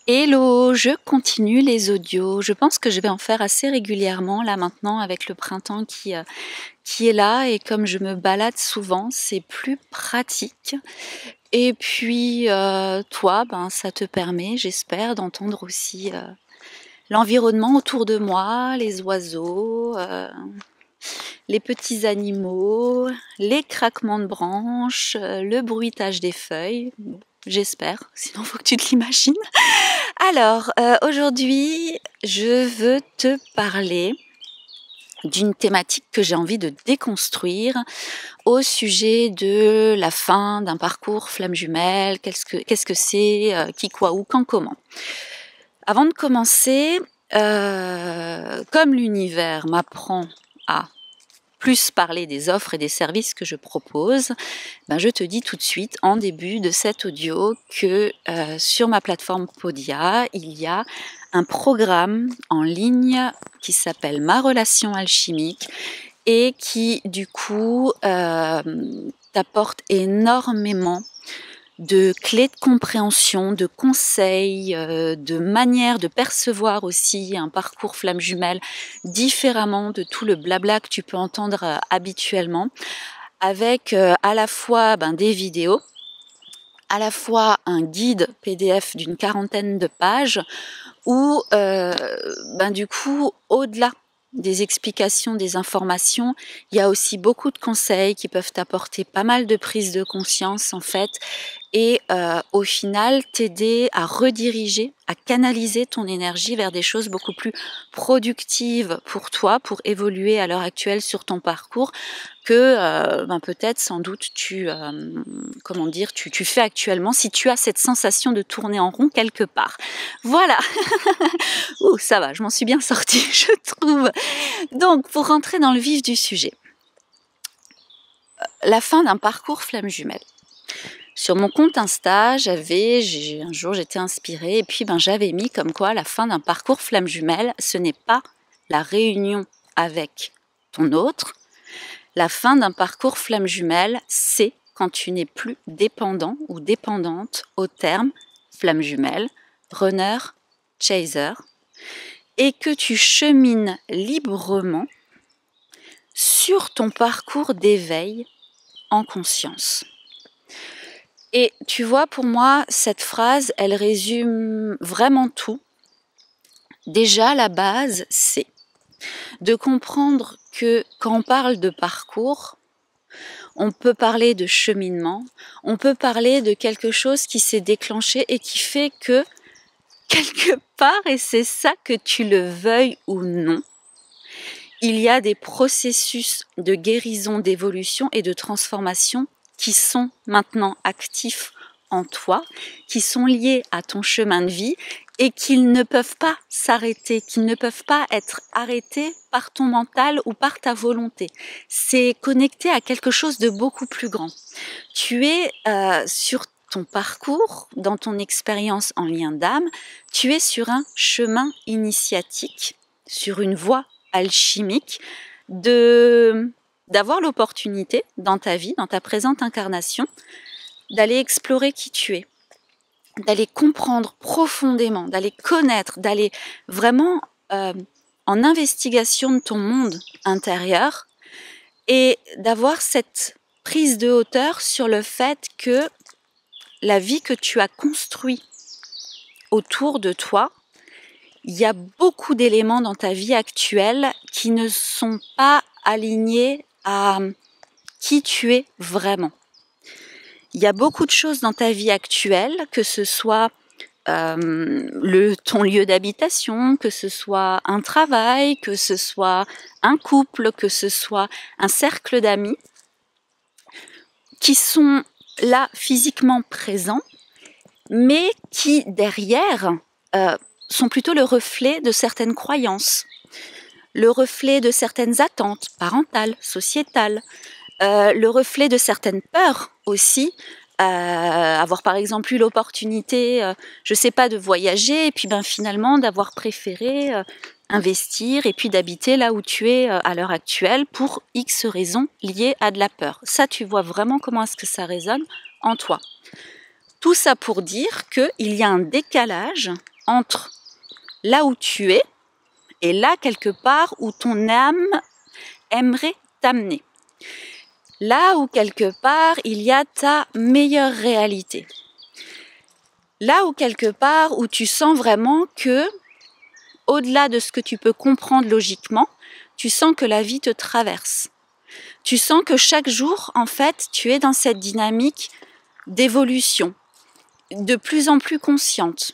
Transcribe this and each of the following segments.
Hello, je continue les audios. Je pense que je vais en faire assez régulièrement là maintenant avec le printemps qui est là et comme je me balade souvent, c'est plus pratique. Et puis toi, ça te permet, j'espère, d'entendre aussi l'environnement autour de moi, les oiseaux, les petits animaux, les craquements de branches, le bruitage des feuilles. Bon, j'espère, sinon faut que tu te l'imagines. Alors, aujourd'hui, je veux te parler d'une thématique que j'ai envie de déconstruire au sujet de la fin d'un parcours flamme jumelle, qu'est-ce que c'est, qui, quoi, où, quand, comment. Avant de commencer, comme l'univers m'apprend à plus parler des offres et des services que je propose, je te dis tout de suite en début de cet audio que sur ma plateforme Podia, il y a un programme en ligne qui s'appelle Ma relation alchimique et qui du coup t'apporte énormément de clés de compréhension, de conseils, de manières de percevoir aussi un parcours flamme jumelle différemment de tout le blabla que tu peux entendre habituellement, avec à la fois des vidéos, à la fois un guide PDF d'une 40aine de pages, où du coup, au-delà des explications, des informations, il y a aussi beaucoup de conseils qui peuvent t'apporter pas mal de prise de conscience en fait, et au final t'aider à rediriger, à canaliser ton énergie vers des choses beaucoup plus productives pour toi, pour évoluer à l'heure actuelle sur ton parcours, que peut-être sans doute tu fais actuellement si tu as cette sensation de tourner en rond quelque part. Voilà. Ouh, ça va, je m'en suis bien sortie, je trouve. Donc, pour rentrer dans le vif du sujet, la fin d'un parcours flamme jumelle. Sur mon compte Insta, un jour j'étais inspirée et puis j'avais mis comme quoi la fin d'un parcours flamme jumelle, ce n'est pas la réunion avec ton autre. La fin d'un parcours flamme jumelle, c'est quand tu n'es plus dépendant ou dépendante au terme flamme jumelle, runner, chaser, et que tu chemines librement sur ton parcours d'éveil en conscience. Et tu vois, pour moi, cette phrase, elle résume vraiment tout. Déjà, la base, c'est de comprendre que quand on parle de parcours, on peut parler de cheminement, on peut parler de quelque chose qui s'est déclenché et qui fait que, quelque part, et c'est ça que tu le veuilles ou non, il y a des processus de guérison, d'évolution et de transformation qui sont maintenant actifs en toi, qui sont liés à ton chemin de vie et qu'ils ne peuvent pas s'arrêter, qu'ils ne peuvent pas être arrêtés par ton mental ou par ta volonté. C'est connecté à quelque chose de beaucoup plus grand. Tu es sur ton parcours, dans ton expérience en lien d'âme, tu es sur un chemin initiatique, sur une voie alchimique, d'avoir l'opportunité dans ta vie, dans ta présente incarnation, d'aller explorer qui tu es, d'aller comprendre profondément, d'aller connaître, d'aller vraiment en investigation de ton monde intérieur et d'avoir cette prise de hauteur sur le fait que la vie que tu as construite autour de toi, il y a beaucoup d'éléments dans ta vie actuelle qui ne sont pas alignés à qui tu es vraiment. Il y a beaucoup de choses dans ta vie actuelle, que ce soit ton lieu d'habitation, que ce soit un travail, que ce soit un couple, que ce soit un cercle d'amis, qui sont là physiquement présents, mais qui derrière sont plutôt le reflet de certaines croyances, le reflet de certaines attentes parentales, sociétales, le reflet de certaines peurs aussi, avoir par exemple eu l'opportunité, de voyager et puis finalement d'avoir préféré investir et puis d'habiter là où tu es à l'heure actuelle pour X raisons liées à de la peur. Ça, tu vois vraiment comment est-ce que ça résonne en toi. Tout ça pour dire qu'il y a un décalage entre là où tu es et là quelque part où ton âme aimerait t'amener. Là où quelque part il y a ta meilleure réalité. Là où quelque part où tu sens vraiment que, au-delà de ce que tu peux comprendre logiquement, tu sens que la vie te traverse. Tu sens que chaque jour, en fait, tu es dans cette dynamique d'évolution, de plus en plus consciente.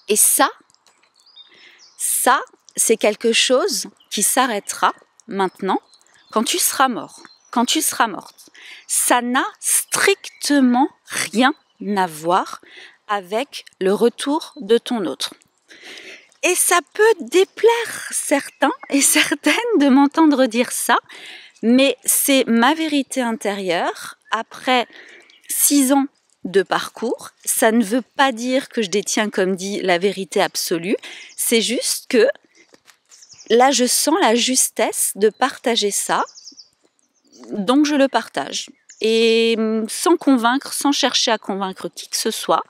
Et ça, c'est quelque chose qui s'arrêtera maintenant quand tu seras mort, quand tu seras morte. Ça n'a strictement rien à voir avec le retour de ton autre. Et ça peut déplaire certains et certaines de m'entendre dire ça, mais c'est ma vérité intérieure. Après 6 ans de parcours, ça ne veut pas dire que je détiens, comme dit, la vérité absolue. C'est juste que là, je sens la justesse de partager ça, donc je le partage. Et sans convaincre, sans chercher à convaincre qui que ce soit,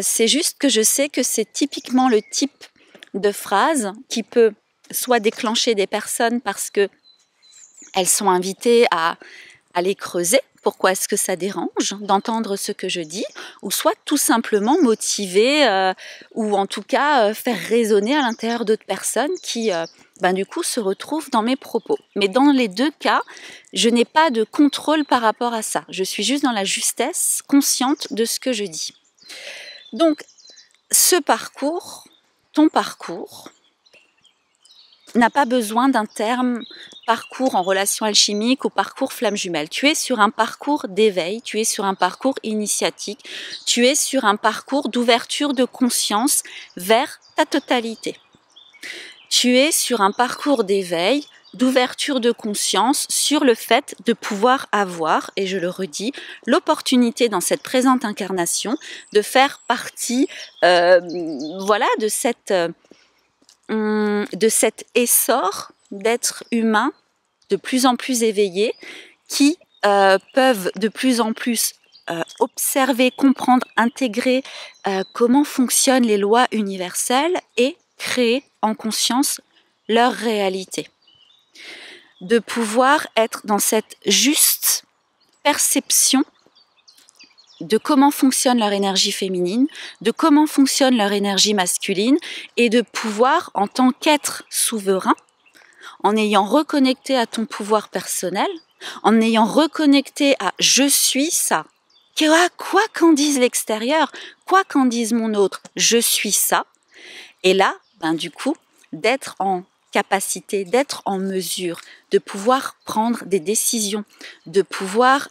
c'est juste que je sais que c'est typiquement le type de phrase qui peut soit déclencher des personnes parce que elles sont invitées à les creuser. Pourquoi est-ce que ça dérange d'entendre ce que je dis, ou soit tout simplement motiver ou en tout cas faire résonner à l'intérieur d'autres personnes qui du coup se retrouvent dans mes propos. Mais dans les deux cas, je n'ai pas de contrôle par rapport à ça. Je suis juste dans la justesse consciente de ce que je dis. Donc ce parcours, ton parcours, n'a pas besoin d'un terme parcours en relation alchimique ou parcours flamme jumelle. Tu es sur un parcours d'éveil, tu es sur un parcours initiatique, tu es sur un parcours d'ouverture de conscience vers ta totalité. Tu es sur un parcours d'éveil, d'ouverture de conscience sur le fait de pouvoir avoir, et je le redis, l'opportunité dans cette présente incarnation de faire partie de cet essor d'êtres humains de plus en plus éveillés qui peuvent de plus en plus observer, comprendre, intégrer comment fonctionnent les lois universelles et créer en conscience leur réalité. De pouvoir être dans cette juste perception de comment fonctionne leur énergie féminine, de comment fonctionne leur énergie masculine, et de pouvoir, en tant qu'être souverain, en ayant reconnecté à ton pouvoir personnel, en ayant reconnecté à « je suis ça », quoi qu'en dise l'extérieur, quoi qu'en dise mon autre, je suis ça, et là, du coup, d'être en capacité, d'être en mesure de pouvoir prendre des décisions, de pouvoir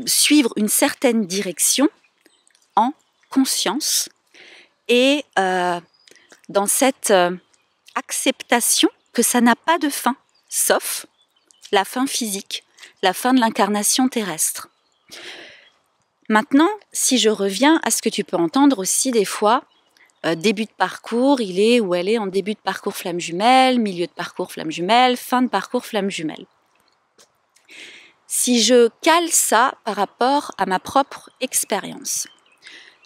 suivre une certaine direction en conscience et dans cette acceptation que ça n'a pas de fin, sauf la fin physique, la fin de l'incarnation terrestre. Maintenant, si je reviens à ce que tu peux entendre aussi des fois, début de parcours, il est ou elle est en début de parcours flamme jumelle, milieu de parcours flamme jumelle, fin de parcours flamme jumelle. Si je cale ça par rapport à ma propre expérience,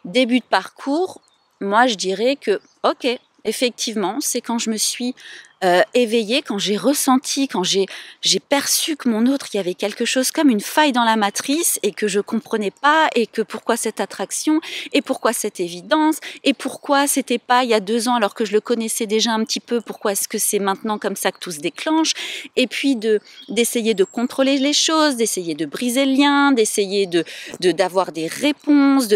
début de parcours, moi je dirais que, ok, effectivement, c'est quand je me suis éveillée, quand j'ai ressenti, quand j'ai perçu que mon autre, il y avait quelque chose comme une faille dans la matrice et que je comprenais pas, et que pourquoi cette attraction, et pourquoi cette évidence, et pourquoi c'était pas il y a 2 ans alors que je le connaissais déjà un petit peu, pourquoi est-ce que c'est maintenant comme ça que tout se déclenche, et puis d'essayer de contrôler les choses, d'essayer de briser le lien, d'essayer d'avoir des réponses,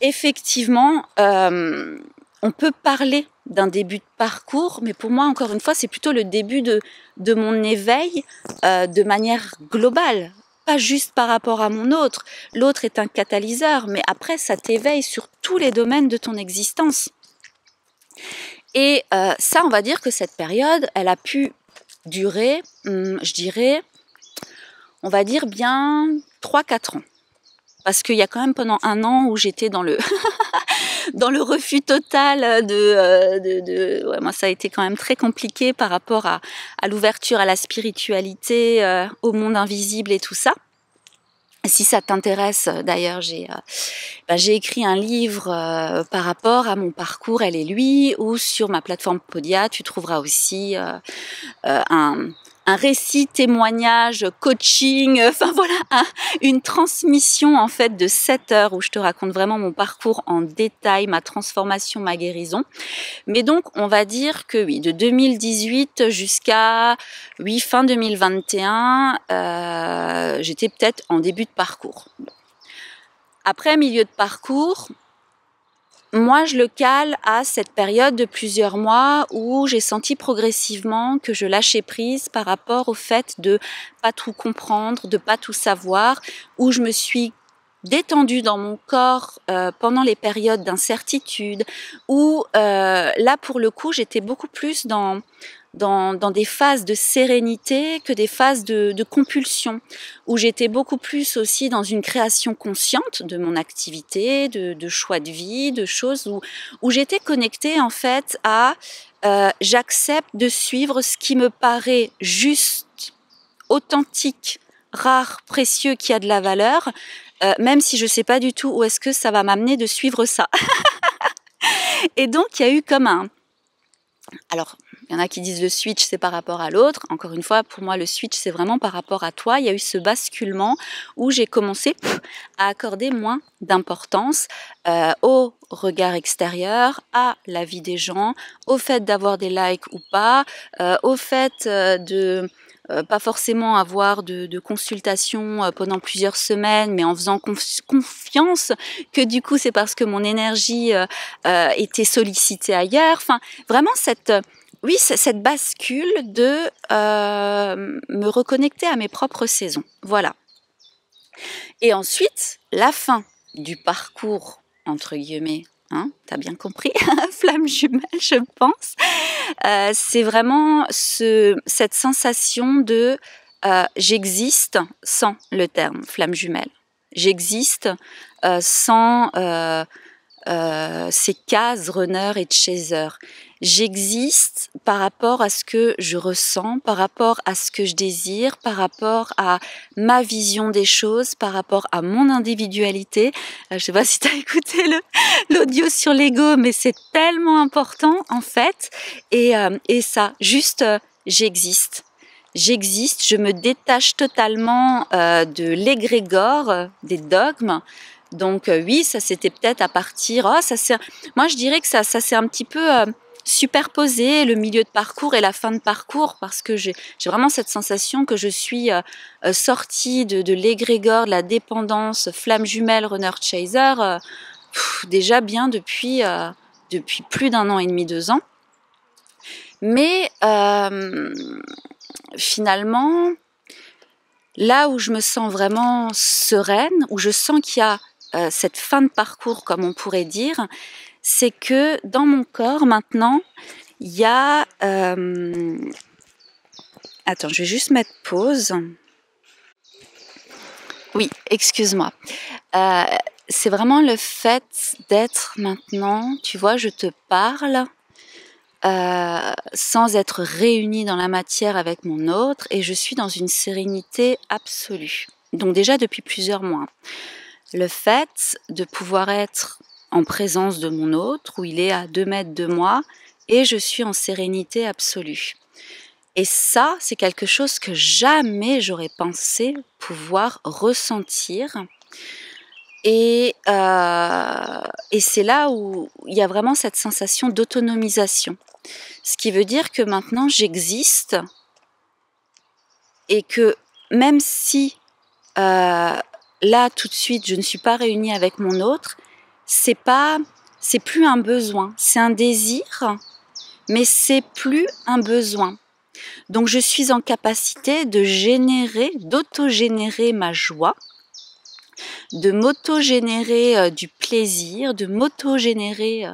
effectivement, on peut parler d'un début de parcours, mais pour moi, encore une fois, c'est plutôt le début de mon éveil de manière globale, pas juste par rapport à mon autre. L'autre est un catalyseur, mais après, ça t'éveille sur tous les domaines de ton existence. Et ça, on va dire que cette période, elle a pu durer, je dirais, on va dire bien 3-4 ans. Parce qu'il y a quand même pendant 1 an où j'étais dans le dans le refus total moi ça a été quand même très compliqué par rapport à l'ouverture à la spiritualité, au monde invisible et tout ça. Si ça t'intéresse, d'ailleurs, j'ai écrit un livre par rapport à mon parcours, elle et lui, ou sur ma plateforme Podia, tu trouveras aussi un récit, témoignage, coaching, enfin voilà, une transmission en fait de 7 heures où je te raconte vraiment mon parcours en détail, ma transformation, ma guérison. Mais donc, on va dire que oui, de 2018 jusqu'à fin 2021, j'étais peut-être en début de parcours. Après, milieu de parcours, moi, je le cale à cette période de plusieurs mois où j'ai senti progressivement que je lâchais prise par rapport au fait de pas tout comprendre, de pas tout savoir, où je me suis détendue dans mon corps pendant les périodes d'incertitude, où là, pour le coup, j'étais beaucoup plus dans des phases de sérénité que des phases de compulsion, où j'étais beaucoup plus aussi dans une création consciente de mon activité, de choix de vie, de choses où j'étais connectée en fait à j'accepte de suivre ce qui me paraît juste, authentique, rare, précieux, qui a de la valeur, même si je sais pas du tout où est-ce que ça va m'amener de suivre ça. Et donc il y a eu comme alors, il y en a qui disent le switch, c'est par rapport à l'autre. Encore une fois, pour moi, le switch, c'est vraiment par rapport à toi. Il y a eu ce basculement où j'ai commencé à accorder moins d'importance au regard extérieur, à la vie des gens, au fait d'avoir des likes ou pas, au fait de pas forcément avoir de consultation pendant plusieurs semaines, mais en faisant confiance que du coup, c'est parce que mon énergie était sollicitée ailleurs. Enfin, vraiment cette bascule de me reconnecter à mes propres saisons. Voilà. Et ensuite, la fin du parcours, entre guillemets, hein, t'as bien compris, flamme jumelle, je pense. C'est vraiment cette sensation de j'existe sans le terme flamme jumelle. J'existe sans ces cases runner et chaser. J'existe par rapport à ce que je ressens, par rapport à ce que je désire, par rapport à ma vision des choses, par rapport à mon individualité. Je sais pas si tu as écouté l'audio sur l'ego, mais c'est tellement important en fait. Et ça, juste j'existe. J'existe, je me détache totalement de l'égrégore, des dogmes. Donc oui, ça c'était peut-être à partir. Moi je dirais que ça s'est un petit peu superposé, le milieu de parcours et la fin de parcours, parce que j'ai vraiment cette sensation que je suis sortie de l'égrégore, de la dépendance, flamme jumelle, runner chaser, déjà bien depuis plus d'1 an et demi, 2 ans. Mais finalement, là où je me sens vraiment sereine, où je sens qu'il y a cette fin de parcours, comme on pourrait dire, c'est que dans mon corps, maintenant, il y a... Attends, je vais juste mettre pause. Oui, excuse-moi. C'est vraiment le fait d'être maintenant, tu vois, je te parle sans être réunie dans la matière avec mon autre, et je suis dans une sérénité absolue. Donc déjà depuis plusieurs mois. Le fait de pouvoir être en présence de mon autre, où il est à 2 mètres de moi, et je suis en sérénité absolue. Et ça, c'est quelque chose que jamais j'aurais pensé pouvoir ressentir. Et c'est là où il y a vraiment cette sensation d'autonomisation. Ce qui veut dire que maintenant, j'existe, et que même si là, tout de suite, je ne suis pas réunie avec mon autre, c'est plus un besoin, c'est un désir, mais c'est plus un besoin. Donc, je suis en capacité d'autogénérer ma joie, de m'autogénérer du plaisir, de m'autogénérer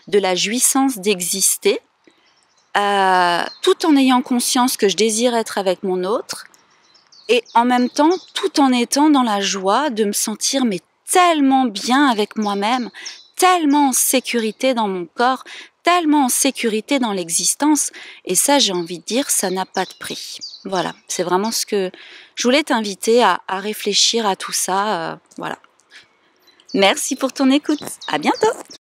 de la jouissance d'exister, tout en ayant conscience que je désire être avec mon autre, et en même temps, tout en étant dans la joie de me sentir tellement bien avec moi-même, tellement en sécurité dans mon corps, tellement en sécurité dans l'existence, et ça, j'ai envie de dire, ça n'a pas de prix. Voilà, c'est vraiment ce que je voulais t'inviter à réfléchir à tout ça, voilà. Merci pour ton écoute, à bientôt!